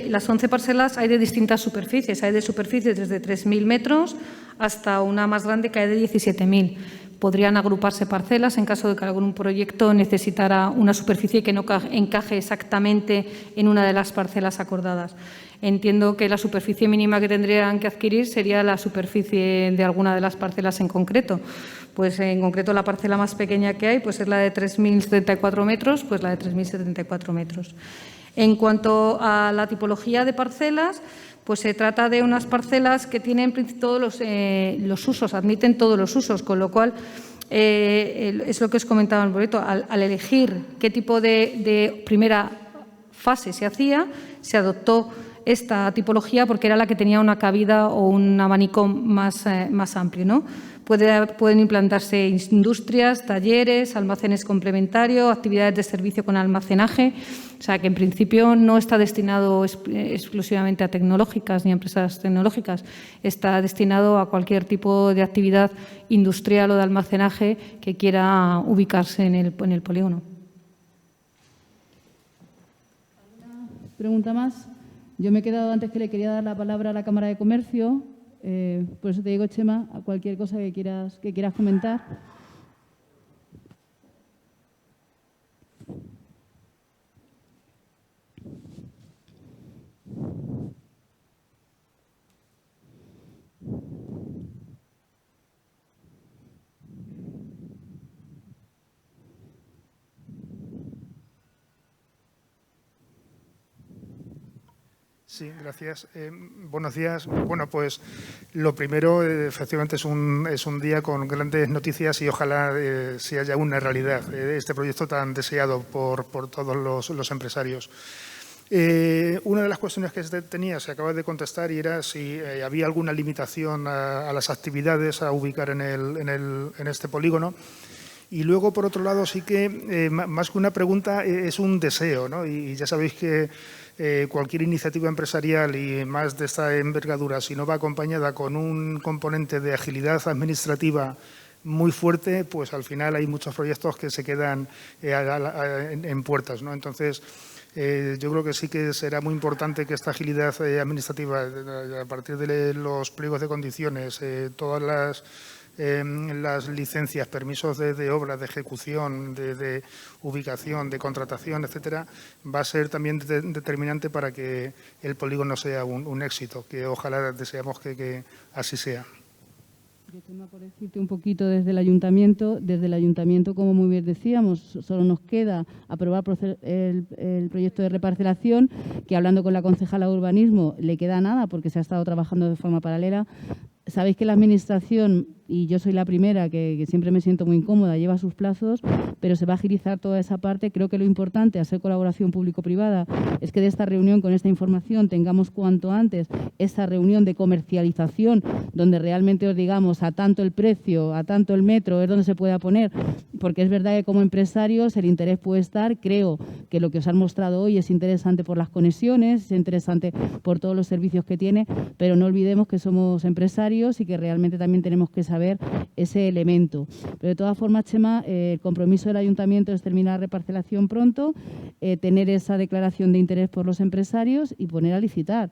las 11 parcelas hay de distintas superficies. Hay de superficies desde 3.000 metros hasta una más grande que hay de 17.000. Podrían agruparse parcelas en caso de que algún proyecto necesitara una superficie que no encaje exactamente en una de las parcelas acordadas. Entiendo que la superficie mínima que tendrían que adquirir sería la superficie de alguna de las parcelas en concreto. Pues en concreto la parcela más pequeña que hay pues es la de 3.074 metros, pues la de 3.074 metros. En cuanto a la tipología de parcelas, pues se trata de unas parcelas que tienen todos los usos, admiten todos los usos, con lo cual es lo que os comentaba en el proyecto. Al elegir qué tipo de primera fase se hacía, se adoptó esta tipología porque era la que tenía una cabida o un abanico más amplio, ¿no? Pueden implantarse industrias, talleres, almacenes complementarios, actividades de servicio con almacenaje. O sea, que en principio no está destinado exclusivamente a tecnológicas ni a empresas tecnológicas. Está destinado a cualquier tipo de actividad industrial o de almacenaje que quiera ubicarse en el polígono. ¿Alguna pregunta más? Yo me he quedado antes que le quería dar la palabra a la Cámara de Comercio. Por eso te digo, Chema, a cualquier cosa que quieras comentar. Sí, gracias. Buenos días. Bueno, pues lo primero, efectivamente, es un día con grandes noticias y ojalá se haya una realidad este proyecto tan deseado por todos los empresarios. Una de las cuestiones que tenía, se acaba de contestar, y era si había alguna limitación a las actividades a ubicar en este polígono. Y luego, por otro lado, sí que más que una pregunta es un deseo, ¿no? Y ya sabéis que cualquier iniciativa empresarial y más de esta envergadura, si no va acompañada con un componente de agilidad administrativa muy fuerte, pues al final hay muchos proyectos que se quedan en puertas, ¿no? Entonces, yo creo que sí que será muy importante que esta agilidad administrativa, a partir de los pliegos de condiciones, todas las licencias, permisos de obra, de ejecución, de ubicación, de contratación, etcétera, va a ser también determinante para que el polígono sea un éxito, que ojalá deseamos que así sea. Por decirte un poquito desde el ayuntamiento, como muy bien decíamos, solo nos queda aprobar el proyecto de reparcelación, que hablando con la concejala de urbanismo le queda nada porque se ha estado trabajando de forma paralela. Sabéis que la Administración, y yo soy la primera que siempre me siento muy incómoda, lleva sus plazos, pero se va a agilizar toda esa parte. Creo que lo importante, al ser colaboración público-privada, es que de esta reunión, con esta información, tengamos cuanto antes esa reunión de comercialización, donde realmente os digamos a tanto el precio, a tanto el metro, es donde se pueda poner, porque es verdad que como empresarios el interés puede estar. Creo que lo que os han mostrado hoy es interesante por las conexiones, es interesante por todos los servicios que tiene, pero no olvidemos que somos empresarios y que realmente también tenemos que saber ese elemento. Pero de todas formas, Chema, el compromiso del ayuntamiento es terminar la reparcelación pronto, tener esa declaración de interés por los empresarios y poner a licitar.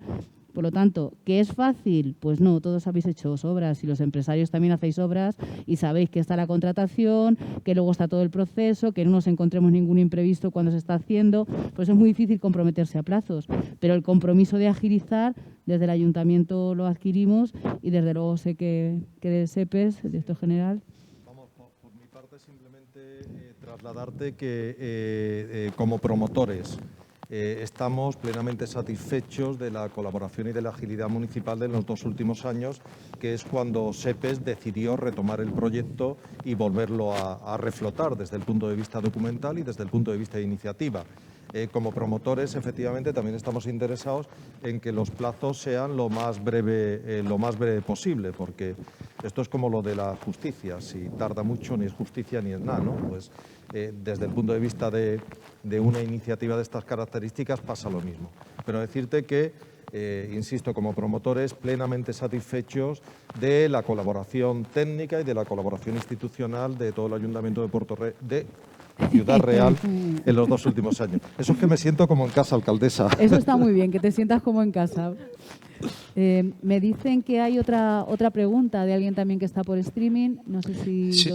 Por lo tanto, ¿qué es fácil? Pues no, todos habéis hecho obras y los empresarios también hacéis obras y sabéis que está la contratación, que luego está todo el proceso, que no nos encontremos ningún imprevisto cuando se está haciendo. Pues es muy difícil comprometerse a plazos, pero el compromiso de agilizar, desde el ayuntamiento lo adquirimos y desde luego sé que de SEPES, el director general. Vamos, por mi parte simplemente trasladarte que como promotores estamos plenamente satisfechos de la colaboración y de la agilidad municipal de los 2 últimos años, que es cuando SEPES decidió retomar el proyecto y volverlo a reflotar desde el punto de vista documental y desde el punto de vista de iniciativa. Como promotores, efectivamente, también estamos interesados en que los plazos sean lo más breve posible, porque esto es como lo de la justicia. Si tarda mucho, ni es justicia ni es nada, ¿no? Pues desde el punto de vista de una iniciativa de estas características pasa lo mismo. Pero decirte que insisto, como promotores, plenamente satisfechos de la colaboración técnica y de la colaboración institucional de todo el Ayuntamiento de Ciudad Real en los 2 últimos años. Eso es que me siento como en casa, alcaldesa. Eso está muy bien, que te sientas como en casa. Me dicen que hay otra pregunta de alguien también que está por streaming. No sé si... Sí.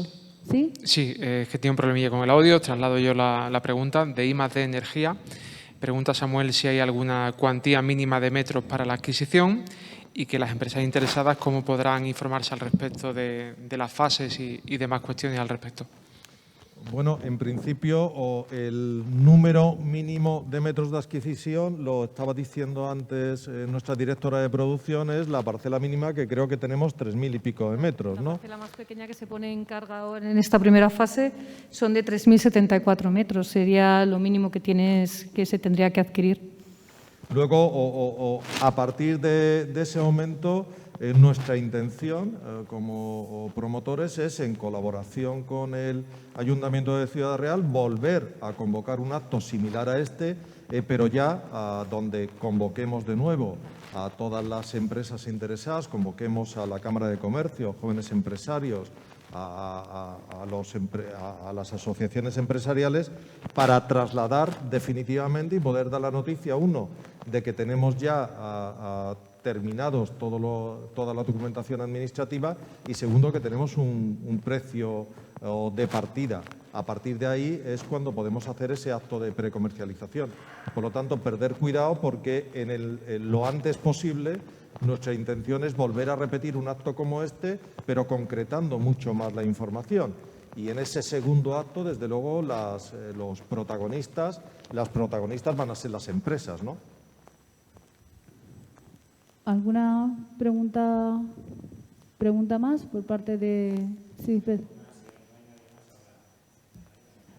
¿Sí? Sí, es que tiene un problemilla con el audio. Traslado yo la pregunta de I+D Energía. Pregunta Samuel si hay alguna cuantía mínima de metros para la adquisición y que las empresas interesadas cómo podrán informarse al respecto de las fases y demás cuestiones al respecto. Bueno, en principio, el número mínimo de metros de adquisición, lo estaba diciendo antes nuestra directora de producción, es la parcela mínima, que creo que tenemos 3.000 y pico de metros, ¿no? La parcela más pequeña que se pone en carga ahora en esta primera fase son de 3.074 metros. Sería lo mínimo que se tendría que adquirir. Luego, a partir de ese momento, nuestra intención como promotores es, en colaboración con el Ayuntamiento de Ciudad Real, volver a convocar un acto similar a este, pero ya donde convoquemos de nuevo a todas las empresas interesadas, convoquemos a la Cámara de Comercio, jóvenes empresarios, a las asociaciones empresariales, para trasladar definitivamente y poder dar la noticia, uno, de que tenemos ya terminados toda la documentación administrativa, y segundo, que tenemos un precio de partida. A partir de ahí es cuando podemos hacer ese acto de precomercialización. Por lo tanto, perder cuidado, porque en lo antes posible nuestra intención es volver a repetir un acto como este, pero concretando mucho más la información. Y en ese segundo acto, desde luego, las protagonistas van a ser las empresas, ¿no? ¿Alguna pregunta más por parte de...? Sí,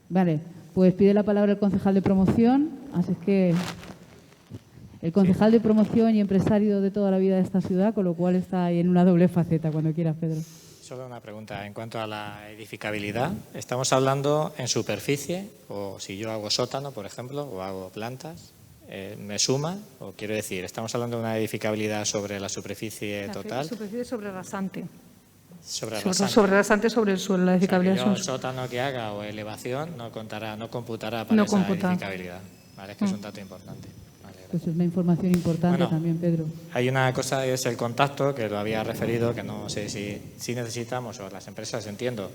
vale, pues pide la palabra el concejal de promoción, así es que el concejal de promoción y empresario de toda la vida de esta ciudad, con lo cual está ahí en una doble faceta, cuando quieras, Pedro. Solo una pregunta. En cuanto a la edificabilidad, ¿estamos hablando en superficie? O si yo hago sótano, por ejemplo, o hago plantas, ¿me suma? O quiero decir, ¿estamos hablando de una edificabilidad sobre la superficie total? La superficie sobre rasante. Sobre rasante. Sobre rasante, sobre el suelo. La edificabilidad o sea, que yo sobre el sótano que haga o elevación no computará para esa edificabilidad. Vale, es que es un dato importante. Pues es una información importante también, Pedro. Hay una cosa, es el contacto, que lo había referido, que no sé si necesitamos, o las empresas, entiendo,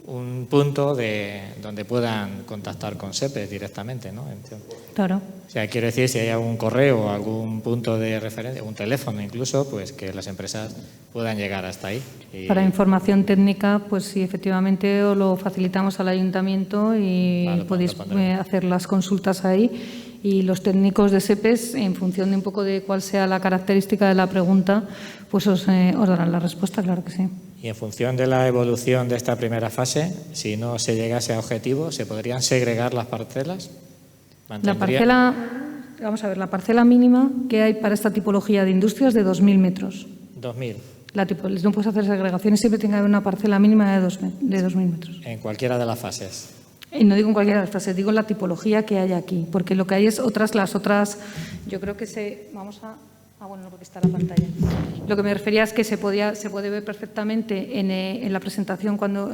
un punto donde puedan contactar con SEPES directamente, ¿no? Entiendo. Claro. O sea, quiero decir, si hay algún correo o algún punto de referencia, un teléfono incluso, pues que las empresas puedan llegar hasta ahí. Para información técnica, pues sí, efectivamente, os lo facilitamos al ayuntamiento y podéis hacer las consultas ahí. Y los técnicos de SEPES, en función de un poco de cuál sea la característica de la pregunta, pues os darán la respuesta, claro que sí. Y en función de la evolución de esta primera fase, si no se llegase a objetivo, ¿se podrían segregar las parcelas? La parcela mínima que hay para esta tipología de industrias es de 2.000 metros. 2.000. No puedes hacer segregaciones, siempre tiene que haber una parcela mínima de 2.000 metros. En cualquiera de las fases. No digo en cualquiera de las fases, digo en la tipología que hay aquí, porque lo que hay es las otras, yo creo que vamos a... bueno, no, porque está la pantalla. Lo que me refería es que se puede ver perfectamente en la presentación cuando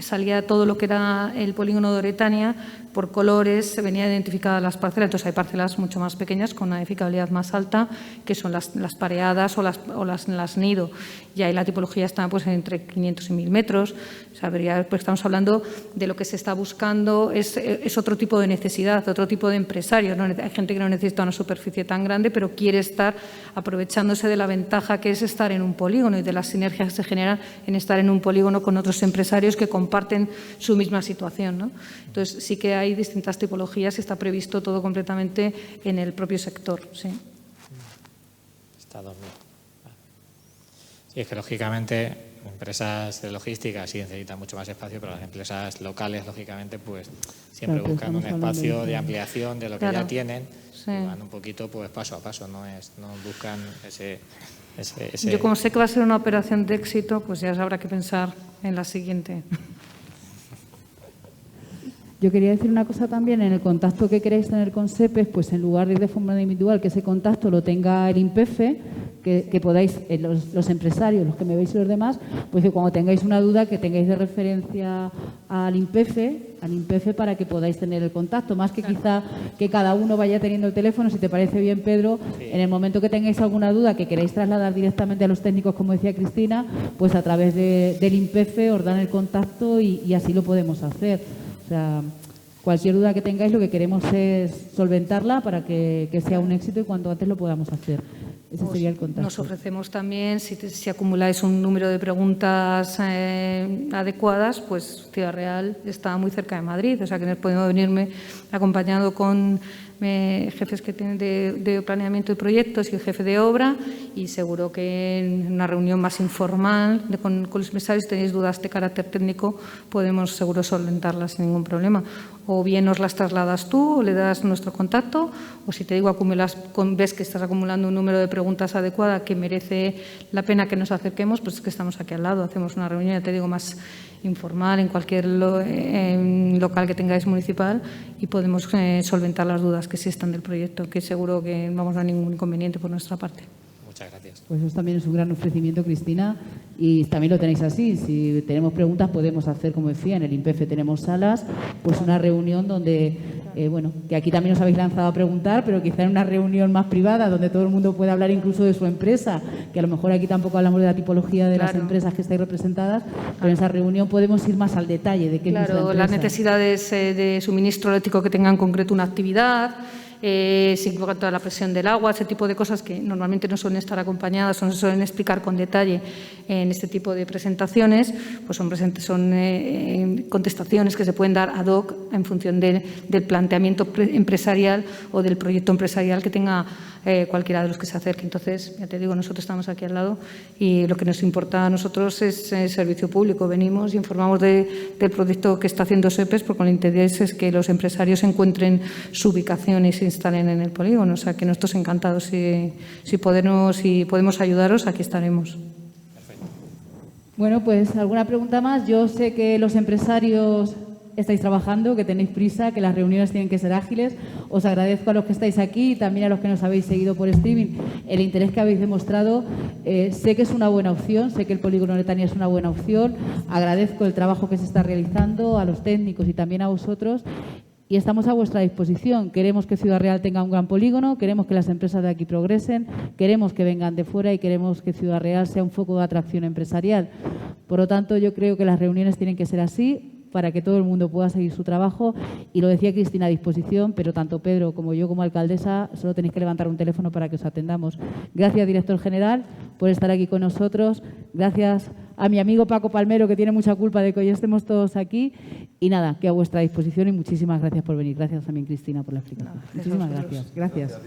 salía todo lo que era el polígono de Oretania, por colores se venía identificada las parcelas. Entonces hay parcelas mucho más pequeñas con una edificabilidad más alta, que son las pareadas o las nido. Y ahí la tipología está pues entre 500 y 1.000 metros. O sea, pues estamos hablando de lo que se está buscando, es otro tipo de necesidad, otro tipo de empresarios. ¿No? Hay gente que no necesita una superficie tan grande, pero quiere estar aprovechándose de la ventaja que es estar en un polígono y de las sinergias que se generan en estar en un polígono con otros empresarios que comparten su misma situación, ¿no? Entonces, sí que hay distintas tipologías y está previsto todo completamente en el propio sector. Sí. Está dormido. Sí, es que lógicamente empresas de logística sí necesitan mucho más espacio, pero las empresas locales, lógicamente, pues siempre buscan un espacio de ampliación de lo que ya tienen. Sí. Y van un poquito pues paso a paso, no buscan ese... Yo como sé que va a ser una operación de éxito, pues ya habrá que pensar en la siguiente. Yo quería decir una cosa también, en el contacto que queréis tener con SEPES, pues en lugar de ir de forma individual, que ese contacto lo tenga el INPEF, que podáis, los empresarios, los que me veis y los demás, pues que cuando tengáis una duda que tengáis de referencia al INPEF para que podáis tener el contacto, más que quizá que cada uno vaya teniendo el teléfono. Si te parece bien, Pedro, en el momento que tengáis alguna duda que queráis trasladar directamente a los técnicos, como decía Cristina, pues a través del INPEF os dan el contacto y así lo podemos hacer. O sea, cualquier duda que tengáis, lo que queremos es solventarla para que sea un éxito y cuanto antes lo podamos hacer. Ese sería el contacto. Nos ofrecemos también, si acumuláis un número de preguntas adecuadas, pues Ciudad Real está muy cerca de Madrid, o sea que podemos venirme acompañado con jefes que tienen de planeamiento de proyectos y el jefe de obra, y seguro que en una reunión más informal con los empresarios, si tenéis dudas de carácter técnico, podemos seguro solventarlas sin ningún problema. O bien nos las trasladas tú o le das nuestro contacto, o si te digo ves que estás acumulando un número de preguntas adecuada que merece la pena que nos acerquemos, pues es que estamos aquí al lado, hacemos una reunión, ya te digo, más informal en cualquier local que tengáis municipal y podemos solventar las dudas que existan del proyecto, que seguro que no vamos a ningún inconveniente por nuestra parte. Muchas gracias. Pues eso también es un gran ofrecimiento, Cristina, y también lo tenéis así. Si tenemos preguntas, podemos hacer, como decía, en el INPEF tenemos salas, pues una reunión donde, bueno, que aquí también os habéis lanzado a preguntar, pero quizá en una reunión más privada, donde todo el mundo pueda hablar incluso de su empresa, que a lo mejor aquí tampoco hablamos de la tipología de las empresas que estáis representadas, pero en esa reunión podemos ir más al detalle de qué es nuestra empresa. Las necesidades de suministro eléctrico que tengan en concreto una actividad, en cuanto a la presión del agua, ese tipo de cosas que normalmente no suelen estar acompañadas, no se suelen explicar con detalle en este tipo de presentaciones, pues son contestaciones que se pueden dar ad hoc en función del planteamiento empresarial o del proyecto empresarial que tenga cualquiera de los que se acerque. Entonces, ya te digo, nosotros estamos aquí al lado y lo que nos importa a nosotros es el servicio público. Venimos y informamos del proyecto que está haciendo SEPES, porque el interés es que los empresarios encuentren su ubicación y se instalen en el polígono. O sea, que nosotros encantados, si podemos ayudaros, aquí estaremos. Bueno, pues alguna pregunta más. Yo sé que los empresarios estáis trabajando, que tenéis prisa, que las reuniones tienen que ser ágiles. Os agradezco a los que estáis aquí y también a los que nos habéis seguido por streaming el interés que habéis demostrado. Sé que es una buena opción, sé que el polígono Letonia es una buena opción. Agradezco el trabajo que se está realizando, a los técnicos y también a vosotros. Y estamos a vuestra disposición. Queremos que Ciudad Real tenga un gran polígono, queremos que las empresas de aquí progresen, queremos que vengan de fuera y queremos que Ciudad Real sea un foco de atracción empresarial. Por lo tanto, yo creo que las reuniones tienen que ser así, para que todo el mundo pueda seguir su trabajo. Y lo decía Cristina, a disposición, pero tanto Pedro como yo como alcaldesa solo tenéis que levantar un teléfono para que os atendamos. Gracias, director general, por estar aquí con nosotros. Gracias a mi amigo Paco Palmero, que tiene mucha culpa de que hoy estemos todos aquí. Y nada, que a vuestra disposición y muchísimas gracias por venir. Gracias también, Cristina, por la explicación. Muchísimas gracias. Gracias.